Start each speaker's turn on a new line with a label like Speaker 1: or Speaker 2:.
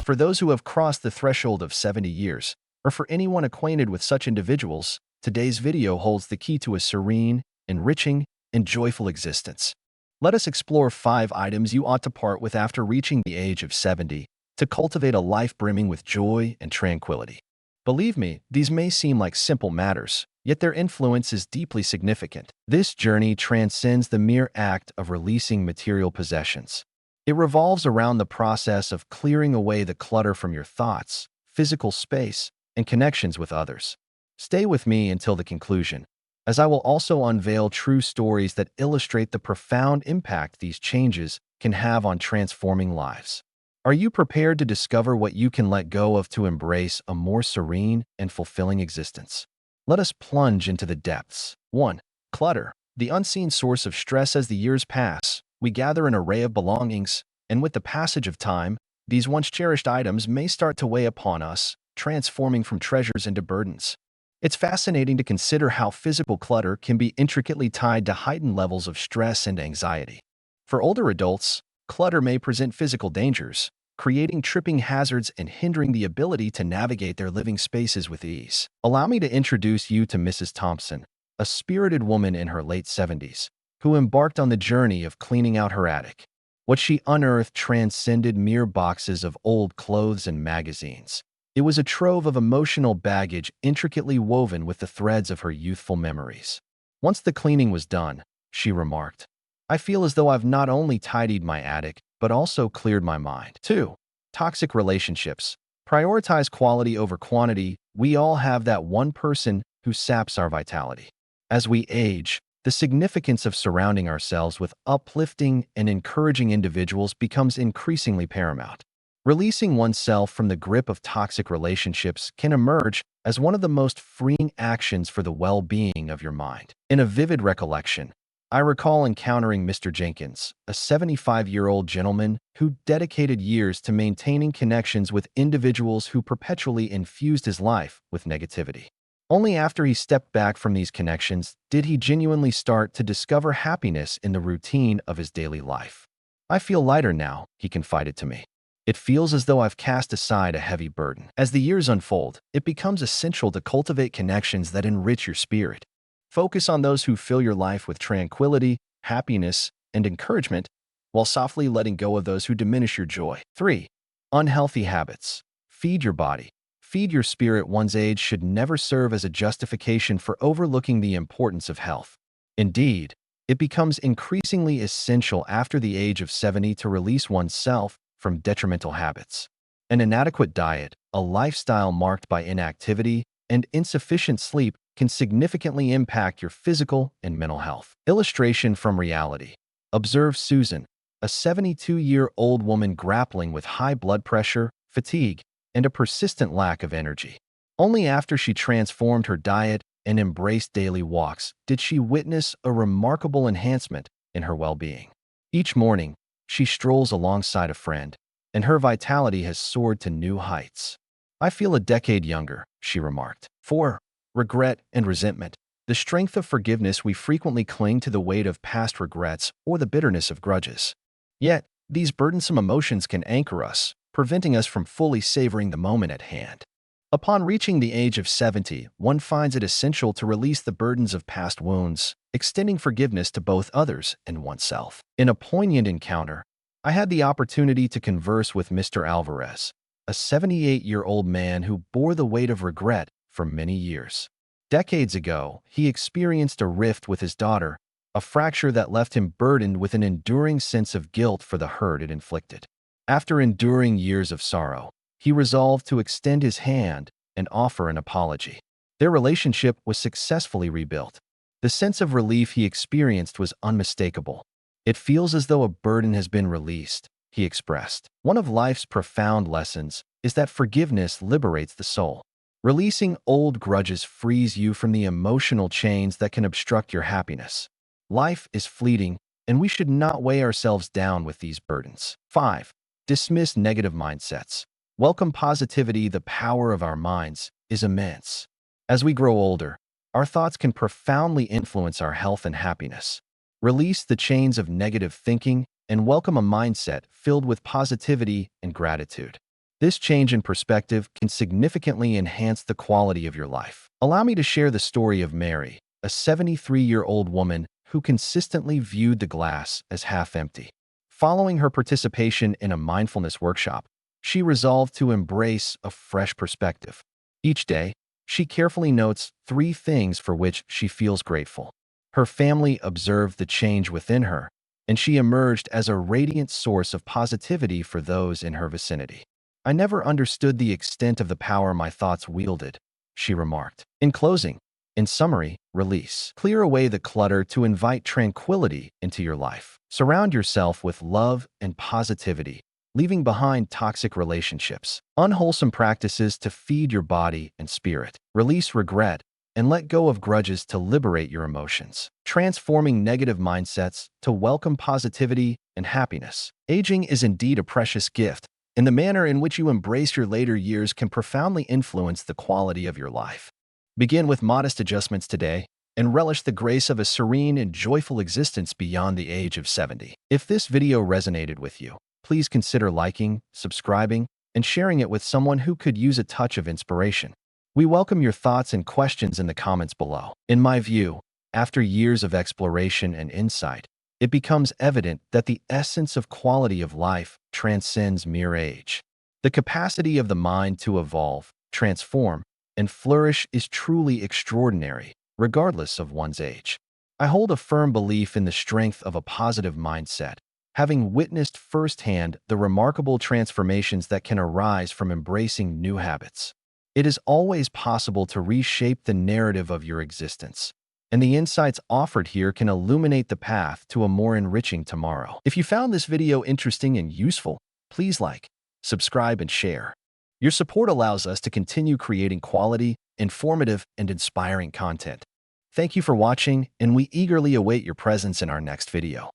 Speaker 1: For those who have crossed the threshold of 70 years, or for anyone acquainted with such individuals, today's video holds the key to a serene, enriching, and joyful existence. Let us explore 5 items you ought to part with after reaching the age of 70 to cultivate a life brimming with joy and tranquility. Believe me, these may seem like simple matters, yet their influence is deeply significant. This journey transcends the mere act of releasing material possessions. It revolves around the process of clearing away the clutter from your thoughts, physical space, and connections with others. Stay with me until the conclusion, as I will also unveil true stories that illustrate the profound impact these changes can have on transforming lives. Are you prepared to discover what you can let go of to embrace a more serene and fulfilling existence? Let us plunge into the depths. 1. Clutter, the unseen source of stress. As the years pass, we gather an array of belongings, and with the passage of time, these once cherished items may start to weigh upon us, transforming from treasures into burdens. It's fascinating to consider how physical clutter can be intricately tied to heightened levels of stress and anxiety. For older adults, clutter may present physical dangers, creating tripping hazards and hindering the ability to navigate their living spaces with ease. Allow me to introduce you to Mrs. Thompson, a spirited woman in her late 70s, who embarked on the journey of cleaning out her attic. What she unearthed transcended mere boxes of old clothes and magazines. It was a trove of emotional baggage intricately woven with the threads of her youthful memories. Once the cleaning was done, she remarked, "I feel as though I've not only tidied my attic, but also cleared my mind." 2. Toxic relationships. Prioritize quality over quantity. We all have that one person who saps our vitality. As we age, the significance of surrounding ourselves with uplifting and encouraging individuals becomes increasingly paramount. Releasing oneself from the grip of toxic relationships can emerge as one of the most freeing actions for the well-being of your mind. In a vivid recollection, I recall encountering Mr. Jenkins, a 75-year-old gentleman who dedicated years to maintaining connections with individuals who perpetually infused his life with negativity. Only after he stepped back from these connections did he genuinely start to discover happiness in the routine of his daily life. "I feel lighter now," he confided to me. "It feels as though I've cast aside a heavy burden." As the years unfold, it becomes essential to cultivate connections that enrich your spirit. Focus on those who fill your life with tranquility, happiness, and encouragement, while softly letting go of those who diminish your joy. 3. Unhealthy habits. Feed your body. Feed your spirit. One's age should never serve as a justification for overlooking the importance of health. Indeed, it becomes increasingly essential after the age of 70 to release oneself from detrimental habits. An inadequate diet, a lifestyle marked by inactivity, and insufficient sleep can significantly impact your physical and mental health. Illustration from reality. Observe Susan, a 72-year-old woman grappling with high blood pressure, fatigue, and a persistent lack of energy. Only after she transformed her diet and embraced daily walks did she witness a remarkable enhancement in her well-being. Each morning, she strolls alongside a friend, and her vitality has soared to new heights. "I feel a decade younger," she remarked. 4. Regret and resentment. The strength of forgiveness. We frequently cling to the weight of past regrets or the bitterness of grudges. Yet, these burdensome emotions can anchor us, preventing us from fully savoring the moment at hand. Upon reaching the age of 70, one finds it essential to release the burdens of past wounds, extending forgiveness to both others and oneself. In a poignant encounter, I had the opportunity to converse with Mr. Alvarez, a 78-year-old man who bore the weight of regret for many years. Decades ago, he experienced a rift with his daughter, a fracture that left him burdened with an enduring sense of guilt for the hurt it inflicted. After enduring years of sorrow, he resolved to extend his hand and offer an apology. Their relationship was successfully rebuilt. The sense of relief he experienced was unmistakable. "It feels as though a burden has been released," he expressed. One of life's profound lessons is that forgiveness liberates the soul. Releasing old grudges frees you from the emotional chains that can obstruct your happiness. Life is fleeting, and we should not weigh ourselves down with these burdens. 5. Dismiss negative mindsets. Welcome positivity. The power of our minds is immense. As we grow older, our thoughts can profoundly influence our health and happiness. Release the chains of negative thinking and welcome a mindset filled with positivity and gratitude. This change in perspective can significantly enhance the quality of your life. Allow me to share the story of Mary, a 73-year-old woman who consistently viewed the glass as half empty. Following her participation in a mindfulness workshop, she resolved to embrace a fresh perspective. Each day, she carefully notes 3 things for which she feels grateful. Her family observed the change within her, and she emerged as a radiant source of positivity for those in her vicinity. "I never understood the extent of the power my thoughts wielded," she remarked. In summary, release. Clear away the clutter to invite tranquility into your life. Surround yourself with love and positivity, leaving behind toxic relationships, unwholesome practices to feed your body and spirit. Release regret and let go of grudges to liberate your emotions, transforming negative mindsets to welcome positivity and happiness. Aging is indeed a precious gift, and the manner in which you embrace your later years can profoundly influence the quality of your life. Begin with modest adjustments today and relish the grace of a serene and joyful existence beyond the age of 70. If this video resonated with you, please consider liking, subscribing, and sharing it with someone who could use a touch of inspiration. We welcome your thoughts and questions in the comments below. In my view, after years of exploration and insight, it becomes evident that the essence of quality of life transcends mere age. The capacity of the mind to evolve, transform, and flourish is truly extraordinary, regardless of one's age. I hold a firm belief in the strength of a positive mindset, having witnessed firsthand the remarkable transformations that can arise from embracing new habits. It is always possible to reshape the narrative of your existence, and the insights offered here can illuminate the path to a more enriching tomorrow. If you found this video interesting and useful, please like, subscribe, and share. Your support allows us to continue creating quality, informative, and inspiring content. Thank you for watching, and we eagerly await your presence in our next video.